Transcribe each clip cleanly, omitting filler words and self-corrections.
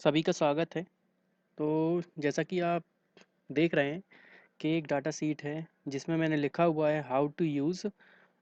सभी का स्वागत है। तो जैसा कि आप देख रहे हैं कि एक डाटा शीट है जिसमें मैंने लिखा हुआ है how to use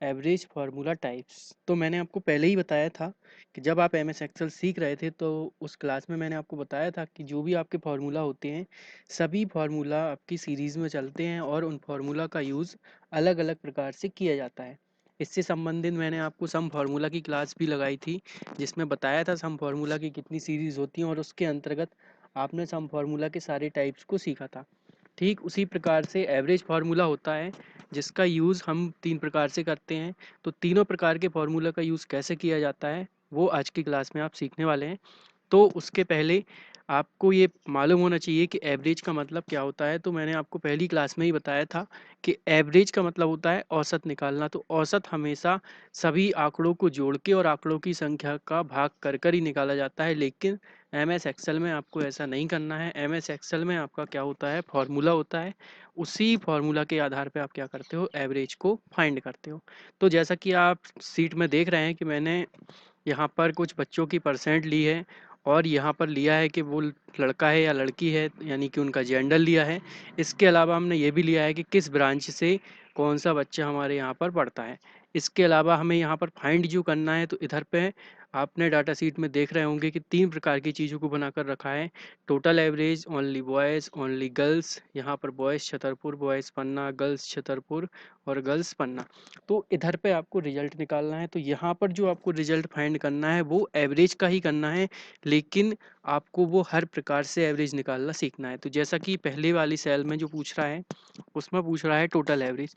average formula types. तो मैंने आपको पहले ही बताया था कि जब आप एम एस एक्सेल सीख रहे थे तो उस क्लास में मैंने आपको बताया था कि जो भी आपके फार्मूला होते हैं सभी फार्मूला आपकी सीरीज़ में चलते हैं और उन फार्मूला का यूज़ अलग अलग प्रकार से किया जाता है। इससे संबंधित मैंने आपको सम फार्मूला की क्लास भी लगाई थी जिसमें बताया था सम फार्मूला की कितनी सीरीज़ होती हैं और उसके अंतर्गत आपने सम फार्मूला के सारे टाइप्स को सीखा था। ठीक उसी प्रकार से एवरेज फार्मूला होता है जिसका यूज़ हम 3 प्रकार से करते हैं। तो तीनों प्रकार के फार्मूला का यूज़ कैसे किया जाता है वो आज की क्लास में आप सीखने वाले हैं। तो उसके पहले आपको ये मालूम होना चाहिए कि एवरेज का मतलब क्या होता है। तो मैंने आपको पहली क्लास में ही बताया था कि एवरेज का मतलब होता है औसत निकालना। तो औसत हमेशा सभी आंकड़ों को जोड़ के और आंकड़ों की संख्या का भाग कर कर ही निकाला जाता है, लेकिन एम एस एक्सेल में आपको ऐसा नहीं करना है। एम एस एक्सेल में आपका क्या होता है, फार्मूला होता है। उसी फार्मूला के आधार पे आप क्या करते हो, एवरेज को फाइंड करते हो। तो जैसा कि आप सीट में देख रहे हैं कि मैंने यहाँ पर कुछ बच्चों की परसेंट ली है और यहाँ पर लिया है कि वो लड़का है या लड़की है, यानी कि उनका जेंडर लिया है। इसके अलावा हमने ये भी लिया है कि किस ब्रांच से कौन सा बच्चा हमारे यहाँ पर पढ़ता है। इसके अलावा हमें यहाँ पर फाइंड जो करना है, तो इधर पे आपने डाटा शीट में देख रहे होंगे कि 3 प्रकार की चीज़ों को बनाकर रखा है। Total average, only boys, only girls. यहाँ पर बॉयज़ छतरपुर, बॉयज़ पन्ना, गर्ल्स छतरपुर और गर्ल्स पन्ना। तो इधर पे आपको रिजल्ट निकालना है। तो यहाँ पर जो आपको रिजल्ट फाइंड करना है वो एवरेज का ही करना है, लेकिन आपको वो हर प्रकार से एवरेज निकालना सीखना है। तो जैसा कि पहले वाली सेल में जो पूछ रहा है उसमें पूछ रहा है टोटल एवरेज।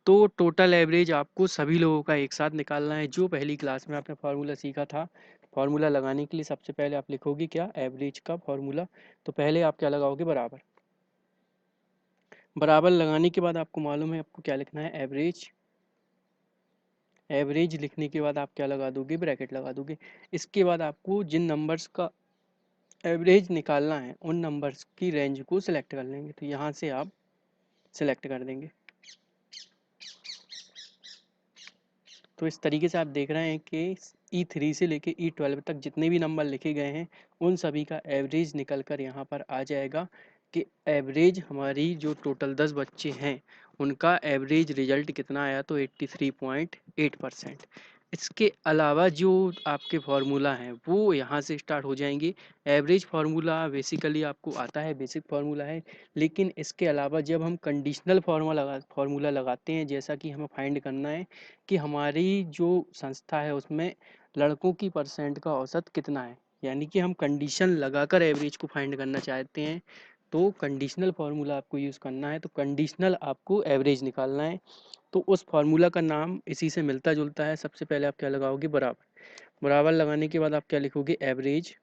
तो टोटल एवरेज आपको सभी लोगों का एक साथ निकालना है। जो पहली क्लास में आपने फार्मूला सीखा था, फार्मूला लगाने के लिए सबसे पहले आप लिखोगे क्या, एवरेज का फार्मूला। तो पहले आप क्या लगाओगे, बराबर। बराबर लगाने के बाद आपको मालूम है आपको क्या लिखना है, एवरेज। एवरेज लिखने के बाद आप क्या लगा दोगे, ब्रैकेट लगा दोगे। इसके बाद आपको जिन नंबर्स का एवरेज निकालना है उन नंबर्स की रेंज को सिलेक्ट कर लेंगे। तो यहाँ से आप सिलेक्ट कर देंगे। तो इस तरीके से आप देख रहे हैं कि E3 से लेके E12 तक जितने भी नंबर लिखे गए हैं उन सभी का एवरेज निकल कर यहाँ पर आ जाएगा कि एवरेज हमारी जो टोटल 10 बच्चे हैं उनका एवरेज रिजल्ट कितना आया, तो 83.8%। इसके अलावा जो आपके फार्मूला हैं वो यहाँ से स्टार्ट हो जाएंगे। एवरेज फार्मूला बेसिकली आपको आता है, बेसिक फार्मूला है। लेकिन इसके अलावा जब हम कंडीशनल फार्मूला लगाते हैं, जैसा कि हमें फाइंड करना है कि हमारी जो संस्था है उसमें लड़कों की परसेंट का औसत कितना है, यानी कि हम कंडीशन लगाकर एवरेज को फाइंड करना चाहते हैं, तो कंडीशनल फार्मूला आपको यूज़ करना है। तो कंडीशनल आपको एवरेज निकालना है। तो उस फार्मूला का नाम इसी से मिलता जुलता है। सबसे पहले आप क्या लगाओगे, बराबर। बराबर लगाने के बाद आप क्या लिखोगे, एवरेज।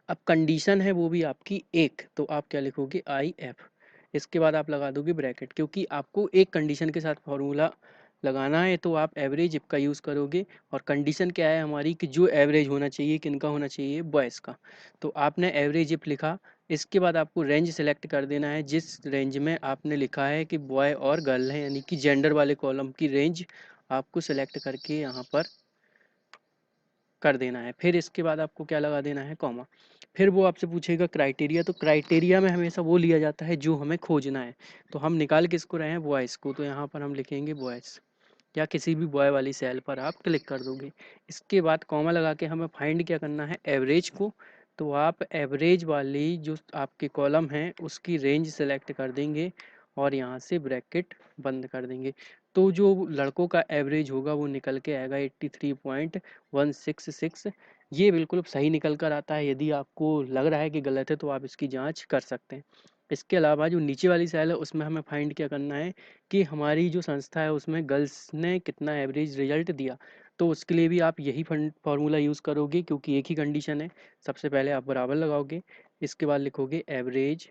अब कंडीशन है वो भी आपकी एक, तो आप क्या लिखोगे, आई एफ। इसके बाद आप लगा दोगे ब्रैकेट, क्योंकि आपको एक कंडीशन के साथ फार्मूला लगाना है तो आप एवरेज इफ का यूज़ करोगे। और कंडीशन क्या है हमारी कि जो एवरेज होना चाहिए किनका होना चाहिए, बॉयज़ का। तो आपने एवरेज इफ लिखा। इसके बाद आपको रेंज सेलेक्ट कर देना है जिस रेंज में आपने लिखा है कि बॉय और गर्ल है, यानी कि जेंडर वाले कॉलम की रेंज आपको सेलेक्ट करके यहाँ पर कर देना है। फिर इसके बाद आपको क्या लगा देना है, कॉमा। फिर वो आपसे पूछेगा क्राइटेरिया। तो क्राइटेरिया में हमेशा वो लिया जाता है जो हमें खोजना है। तो हम निकाल किसको रहे हैं, बॉयज़ को। तो यहाँ पर हम लिखेंगे बॉयज़, या किसी भी बॉय वाली सेल पर आप क्लिक कर दोगे। इसके बाद कॉमा लगा के हमें फाइंड क्या करना है, एवरेज को। तो आप एवरेज वाली जो आपके कॉलम है उसकी रेंज सेलेक्ट कर देंगे और यहाँ से ब्रैकेट बंद कर देंगे। तो जो लड़कों का एवरेज होगा वो निकल के आएगा 83.166। ये बिल्कुल सही निकल कर आता है। यदि आपको लग रहा है कि गलत है तो आप इसकी जांच कर सकते हैं। इसके अलावा जो नीचे वाली सेल है उसमें हमें फाइंड क्या करना है कि हमारी जो संस्था है उसमें गर्ल्स ने कितना एवरेज रिजल्ट दिया। तो उसके लिए भी आप यही फार्मूला यूज़ करोगे, क्योंकि एक ही कंडीशन है। सबसे पहले आप बराबर लगाओगे। इसके बाद लिखोगे एवरेज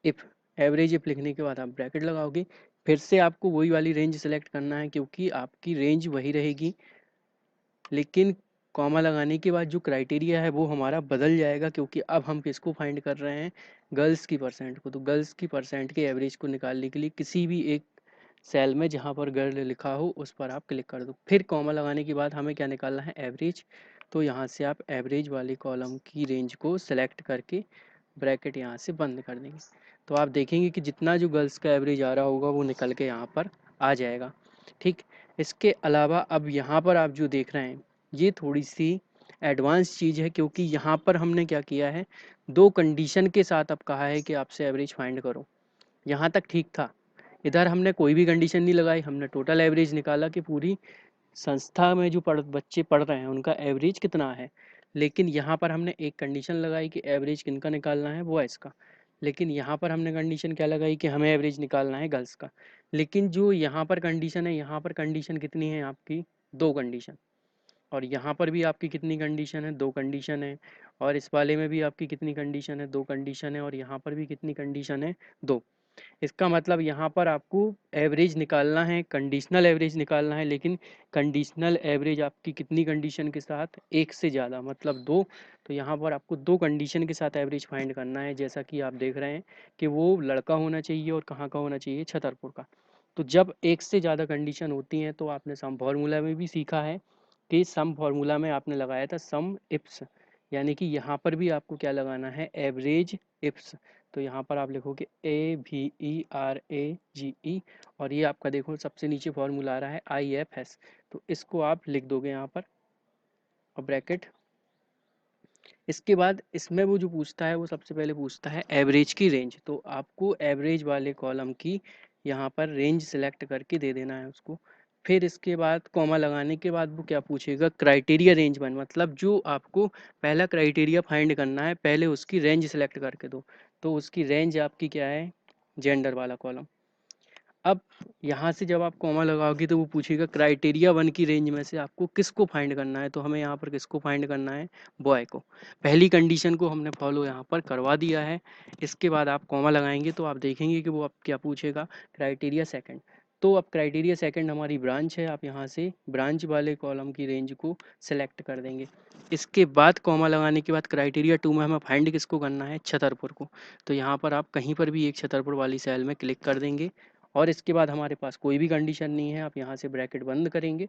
इफ। एवरेज इफ लिखने के बाद आप ब्रैकेट लगाओगे। फिर से आपको वही वाली रेंज सेलेक्ट करना है, क्योंकि आपकी रेंज वही रहेगी, लेकिन कॉमा लगाने के बाद जो क्राइटेरिया है वो हमारा बदल जाएगा, क्योंकि अब हम किसको फाइंड कर रहे हैं, गर्ल्स की परसेंट को। तो गर्ल्स की परसेंट के एवरेज को निकालने के लिए किसी भी एक सेल में जहाँ पर गर्ल लिखा हो उस पर आप क्लिक कर दो। फिर कॉमा लगाने के बाद हमें क्या निकालना है, एवरेज। तो यहाँ से आप एवरेज वाली कॉलम की रेंज को सिलेक्ट करके ब्रैकेट यहाँ से बंद कर देंगे। तो आप देखेंगे कि जितना जो गर्ल्स का एवरेज आ रहा होगा वो निकल के यहाँ पर आ जाएगा। ठीक, इसके अलावा अब यहाँ पर आप जो देख रहे हैं ये थोड़ी सी एडवांस चीज़ है, क्योंकि यहाँ पर हमने क्या किया है, दो कंडीशन के साथ अब कहा है कि आपसे एवरेज फाइंड करो। यहाँ तक ठीक था, इधर हमने कोई भी कंडीशन नहीं लगाई, हमने टोटल एवरेज निकाला कि पूरी संस्था में जो बच्चे पढ़ रहे हैं उनका एवरेज कितना है। लेकिन यहाँ पर हमने एक कंडीशन लगाई कि एवरेज किनका निकालना है, बॉयज़ का। लेकिन यहाँ पर हमने कंडीशन क्या लगाई कि हमें एवरेज निकालना है गर्ल्स का। लेकिन जो यहाँ पर कंडीशन है, यहाँ पर कंडीशन कितनी है आपकी, दो कंडीशन। और यहाँ पर भी आपकी कितनी कंडीशन है, दो कंडीशन है। और इस वाले में भी आपकी कितनी कंडीशन है, दो कंडीशन है। और यहाँ पर भी कितनी कंडीशन है, दो। इसका मतलब यहाँ पर आपको एवरेज निकालना है, कंडीशनल एवरेज निकालना है। लेकिन कंडीशनल एवरेज आपकी कितनी कंडीशन के साथ, एक से ज़्यादा, मतलब दो। तो यहाँ पर आपको दो कंडीशन के साथ एवरेज फाइंड करना है। जैसा कि आप देख रहे हैं कि वो लड़का होना चाहिए और कहाँ का होना चाहिए, छतरपुर का। तो जब एक से ज़्यादा कंडीशन होती हैं तो आपने सम फार्मूला में भी सीखा है कि सम फार्मूला में आपने लगाया था सम इप्स, यानी कि यहाँ पर भी आपको क्या लगाना है, एवरेज इप्स। तो यहाँ पर आप लिखोगे AVERAGE, और ये आपका देखो सबसे नीचे फॉर्मूला आ रहा है IFS। तो इसको आप लिख दोगे यहाँ पर और ब्रैकेट। इसके बाद इसमें वो जो पूछता है वो सबसे पहले पूछता है एवरेज की रेंज। तो आपको एवरेज वाले कॉलम की यहाँ पर रेंज सेलेक्ट करके दे देना है उसको। फिर इसके बाद कॉमा लगाने के बाद वो क्या पूछेगा, क्राइटेरिया रेंज वन, मतलब जो आपको पहला क्राइटेरिया फाइंड करना है पहले उसकी रेंज सेलेक्ट करके दो। तो उसकी रेंज आपकी क्या है, जेंडर वाला कॉलम। अब यहाँ से जब आप कॉमा लगाओगे तो वो पूछेगा क्राइटेरिया वन की रेंज में से आपको किसको फाइंड करना है। तो हमें यहाँ पर किसको फाइंड करना है, बॉय को। पहली कंडीशन को हमने फॉलो यहाँ पर करवा दिया है। इसके बाद आप कॉमा लगाएंगे तो आप देखेंगे कि वो आप क्या पूछेगा, क्राइटेरिया सेकंड। तो अब क्राइटेरिया सेकंड हमारी ब्रांच है, आप यहाँ से ब्रांच वाले कॉलम की रेंज को सिलेक्ट कर देंगे। इसके बाद कॉमा लगाने के बाद क्राइटेरिया टू में हमें फाइंड किसको करना है, छतरपुर को। तो यहाँ पर आप कहीं पर भी एक छतरपुर वाली सेल में क्लिक कर देंगे। और इसके बाद हमारे पास कोई भी कंडीशन नहीं है, आप यहाँ से ब्रैकेट बंद करेंगे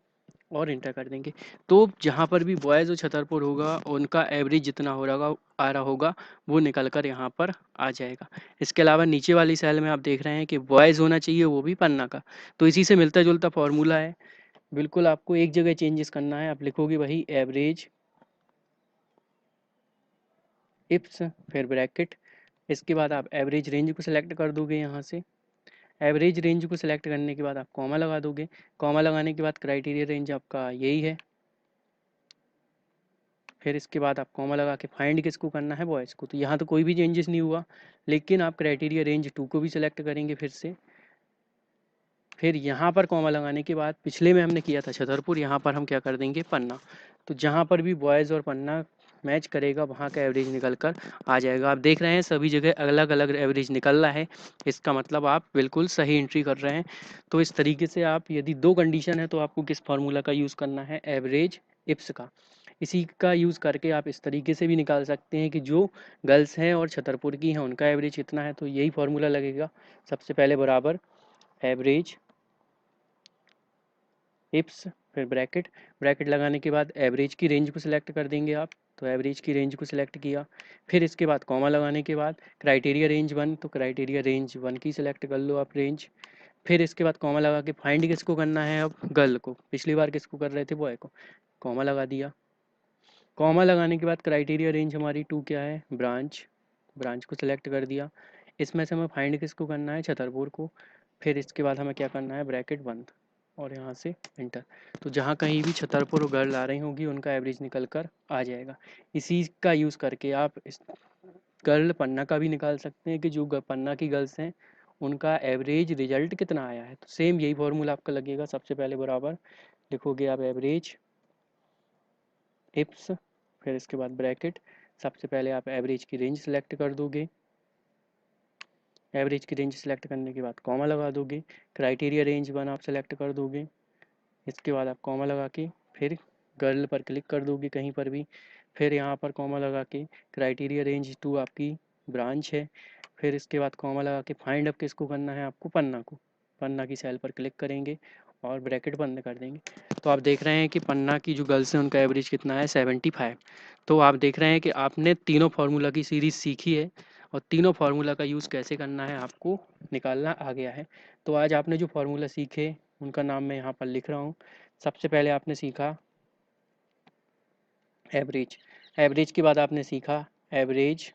और इंटर कर देंगे। तो जहाँ पर भी बॉयज़ और छतरपुर होगा उनका एवरेज जितना हो रहा आ रहा होगा वो निकल कर यहाँ पर आ जाएगा। इसके अलावा नीचे वाली सेल में आप देख रहे हैं कि बॉयज़ होना चाहिए वो भी पन्ना का। तो इसी से मिलता जुलता फॉर्मूला है, बिल्कुल आपको एक जगह चेंजेस करना है। आप लिखोगे वही एवरेज इप्स, फिर ब्रैकेट। इसके बाद आप एवरेज रेंज को सिलेक्ट कर दोगे यहाँ से। एवरेज रेंज को सिलेक्ट करने के बाद आप कॉमा लगा दोगे। कॉमा लगाने के बाद क्राइटेरिया रेंज आपका यही है। फिर इसके बाद आप कॉमा लगा के फाइंड किसको करना है, बॉयज़ को। तो यहाँ तो कोई भी चेंजेस नहीं हुआ, लेकिन आप क्राइटेरिया रेंज टू को भी सिलेक्ट करेंगे फिर से। फिर यहाँ पर कॉमा लगाने के बाद पिछले में हमने किया था छतरपुर, यहाँ पर हम क्या कर देंगे, पन्ना। तो जहाँ पर भी बॉयज़ और पन्ना मैच करेगा वहाँ का एवरेज निकल कर आ जाएगा। आप देख रहे हैं सभी जगह अलग अलग एवरेज निकल रहा है, इसका मतलब आप बिल्कुल सही एंट्री कर रहे हैं। तो इस तरीके से आप, यदि दो कंडीशन है तो आपको किस फार्मूला का यूज़ करना है, एवरेज इप्स का। इसी का यूज़ करके आप इस तरीके से भी निकाल सकते हैं कि जो गर्ल्स हैं और छतरपुर की हैं उनका एवरेज कितना है। तो यही फार्मूला लगेगा, सबसे पहले बराबर एवरेज इप्स, फिर ब्रैकेट। ब्रैकेट लगाने के बाद एवरेज की रेंज को सिलेक्ट कर देंगे आप। तो एवरेज की रेंज को सिलेक्ट किया। फिर इसके बाद कॉमा लगाने के बाद क्राइटेरिया रेंज वन, तो क्राइटेरिया रेंज वन की सिलेक्ट कर लो आप रेंज। फिर इसके बाद कॉमा लगा के फाइंड किसको करना है, अब गर्ल को। पिछली बार किसको कर रहे थे, बॉय को। कॉमा लगा दिया। कॉमा लगाने के बाद क्राइटेरिया रेंज हमारी टू क्या है, ब्रांच। ब्रांच को सिलेक्ट कर दिया। इसमें से हमें फाइंड किसको करना है, छतरपुर को। फिर इसके बाद हमें क्या करना है, ब्रैकेट बंद और यहाँ से इंटर। तो जहाँ कहीं भी छतरपुर और गर्ल आ रही होगी उनका एवरेज निकल कर आ जाएगा। इसी का यूज़ करके आप इस गर्ल पन्ना का भी निकाल सकते हैं कि जो पन्ना की गर्ल्स हैं उनका एवरेज रिजल्ट कितना आया है। तो सेम यही फॉर्मूला आपका लगेगा, सबसे पहले बराबर लिखोगे आप एवरेज इप्स, फिर इसके बाद ब्रैकेट। सबसे पहले आप एवरेज की रेंज सेलेक्ट कर दोगे। एवरेज की रेंज सेलेक्ट करने के बाद कॉमा लगा दोगे। क्राइटेरिया रेंज वन आप सेलेक्ट कर दोगे। इसके बाद आप कॉमा लगा के फिर गर्ल पर क्लिक कर दोगे कहीं पर भी। फिर यहाँ पर कॉमा लगा के क्राइटेरिया रेंज टू आपकी ब्रांच है। फिर इसके बाद कॉमा लगा के फाइंड अप किसको करना है, आपको पन्ना को। पन्ना की सेल पर क्लिक करेंगे और ब्रैकेट बंद कर देंगे। तो आप देख रहे हैं कि पन्ना की जो गर्ल्स हैं उनका एवरेज कितना है, 75। तो आप देख रहे हैं कि आपने तीनों फार्मूला की सीरीज़ सीखी है और तीनों फार्मूला का यूज़ कैसे करना है आपको निकालना आ गया है। तो आज आपने जो फार्मूला सीखे उनका नाम मैं यहाँ पर लिख रहा हूँ। सबसे पहले आपने सीखा एवरेज, एवरेज के बाद आपने सीखा एवरेज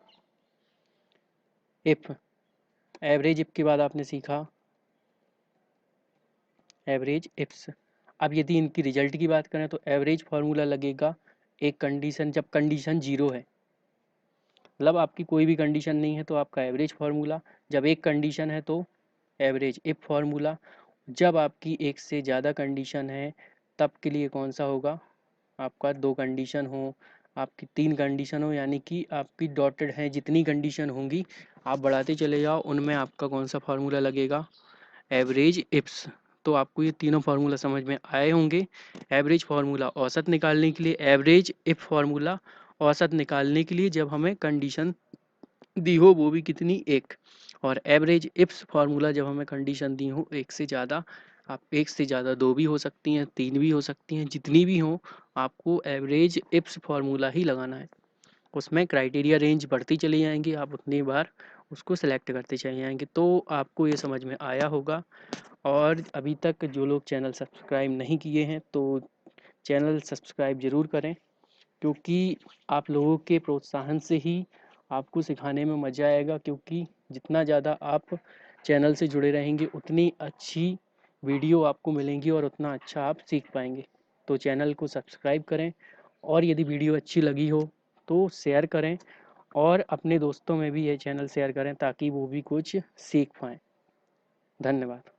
इफ, एवरेज इफ के बाद आपने सीखा एवरेज इफ्स। अब यदि इनकी रिजल्ट की बात करें तो एवरेज फार्मूला लगेगा एक कंडीशन, जब कंडीशन जीरो है, मतलब आपकी कोई भी कंडीशन नहीं है तो आपका एवरेज फार्मूला, जब एक कंडीशन है तो एवरेज इफ फार्मूला, जब आपकी एक से ज़्यादा कंडीशन है तब के लिए कौन सा होगा, आपका दो कंडीशन हो, आपकी तीन कंडीशन हो, यानी कि आपकी डॉटेड है जितनी कंडीशन होंगी आप बढ़ाते चले जाओ, उनमें आपका कौन सा फार्मूला लगेगा, एवरेज इप्स। तो आपको ये तीनों फार्मूला समझ में आए होंगे। एवरेज फार्मूला औसत निकालने के लिए, एवरेज इफ फार्मूला औसत निकालने के लिए जब हमें कंडीशन दी हो वो भी कितनी, एक, और एवरेज इप्स फार्मूला जब हमें कंडीशन दी हो एक से ज़्यादा, आप एक से ज़्यादा दो भी हो सकती हैं, तीन भी हो सकती हैं, जितनी भी हो आपको एवरेज इप्स फार्मूला ही लगाना है। उसमें क्राइटेरिया रेंज बढ़ती चली जाएंगी, आप उतनी बार उसको सेलेक्ट करते चले जाएंगे। तो आपको ये समझ में आया होगा। और अभी तक जो लोग चैनल सब्सक्राइब नहीं किए हैं तो चैनल सब्सक्राइब ज़रूर करें, क्योंकि आप लोगों के प्रोत्साहन से ही आपको सिखाने में मज़ा आएगा, क्योंकि जितना ज़्यादा आप चैनल से जुड़े रहेंगे उतनी अच्छी वीडियो आपको मिलेंगी और उतना अच्छा आप सीख पाएंगे। तो चैनल को सब्सक्राइब करें और यदि वीडियो अच्छी लगी हो तो शेयर करें और अपने दोस्तों में भी ये चैनल शेयर करें ताकि वो भी कुछ सीख पाएँ। धन्यवाद।